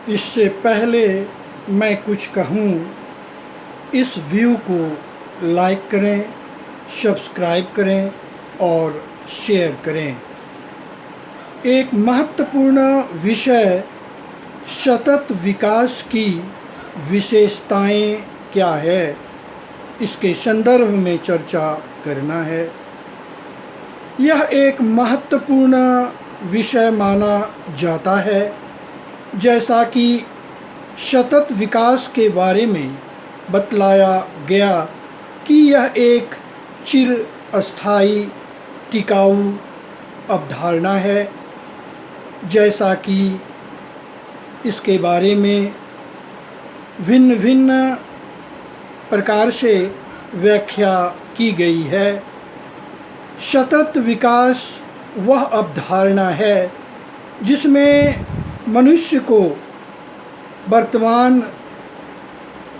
इससे पहले मैं कुछ कहूँ, इस व्यू को लाइक करें, सब्सक्राइब करें और शेयर करें। एक महत्वपूर्ण विषय सतत विकास की विशेषताएं क्या है, इसके संदर्भ में चर्चा करना है। यह एक महत्वपूर्ण विषय माना जाता है, जैसा कि सतत विकास के बारे में बतलाया गया कि यह एक चिरस्थायी टिकाऊ अवधारणा है। जैसा कि इसके बारे में भिन्न भिन्न प्रकार से व्याख्या की गई है। सतत विकास वह अवधारणा है जिसमें मनुष्य को वर्तमान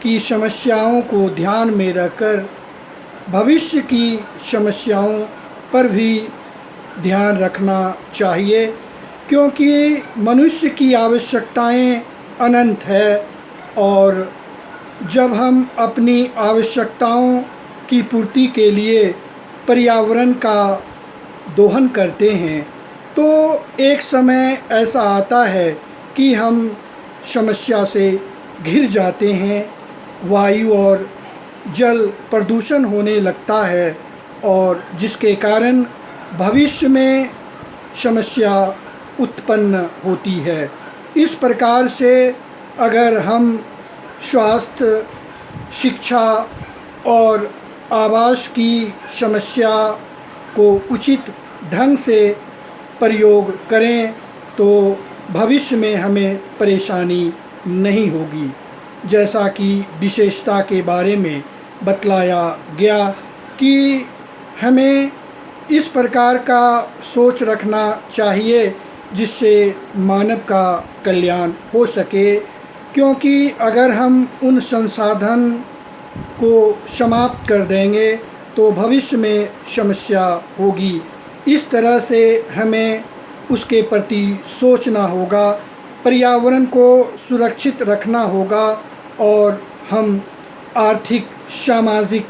की समस्याओं को ध्यान में रखकर भविष्य की समस्याओं पर भी ध्यान रखना चाहिए, क्योंकि मनुष्य की आवश्यकताएं अनंत है और जब हम अपनी आवश्यकताओं की पूर्ति के लिए पर्यावरण का दोहन करते हैं तो एक समय ऐसा आता है कि हम समस्या से घिर जाते हैं। वायु और जल प्रदूषण होने लगता है और जिसके कारण भविष्य में समस्या उत्पन्न होती है। इस प्रकार से अगर हम स्वास्थ्य, शिक्षा और आवास की समस्या को उचित ढंग से प्रयोग करें तो भविष्य में हमें परेशानी नहीं होगी। जैसा कि विशेषता के बारे में बतलाया गया कि हमें इस प्रकार का सोच रखना चाहिए जिससे मानव का कल्याण हो सके, क्योंकि अगर हम उन संसाधन को समाप्त कर देंगे तो भविष्य में समस्या होगी। इस तरह से हमें उसके प्रति सोचना होगा, पर्यावरण को सुरक्षित रखना होगा और हम आर्थिक, सामाजिक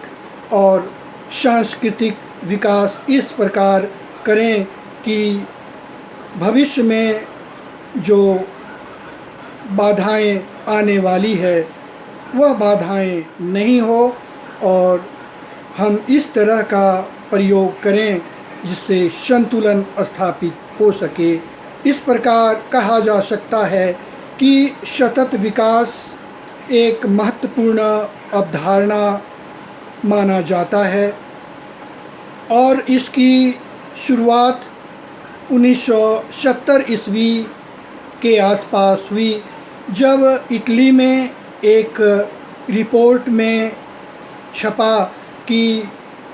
और सांस्कृतिक विकास इस प्रकार करें कि भविष्य में जो बाधाएं आने वाली है वह बाधाएं नहीं हो और हम इस तरह का प्रयोग करें जिससे संतुलन स्थापित हो सके। इस प्रकार कहा जा सकता है कि सतत विकास एक महत्वपूर्ण अवधारणा माना जाता है और इसकी शुरुआत 1970 ईस्वी के आसपास हुई, जब इटली में एक रिपोर्ट में छपा कि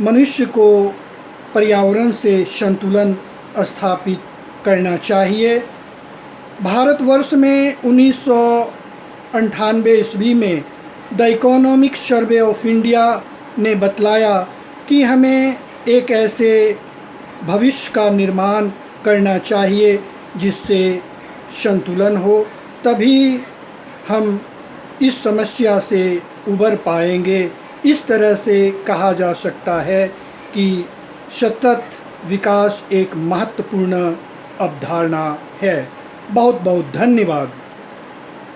मनुष्य को पर्यावरण से संतुलन स्थापित करना चाहिए। भारतवर्ष में 1998 ईस्वी में the economic survey of India ने बतलाया कि हमें एक ऐसे भविष्य का निर्माण करना चाहिए जिससे संतुलन हो, तभी हम इस समस्या से उबर पाएंगे। इस तरह से कहा जा सकता है कि सतत विकास एक महत्वपूर्ण अवधारणा है। बहुत बहुत धन्यवाद।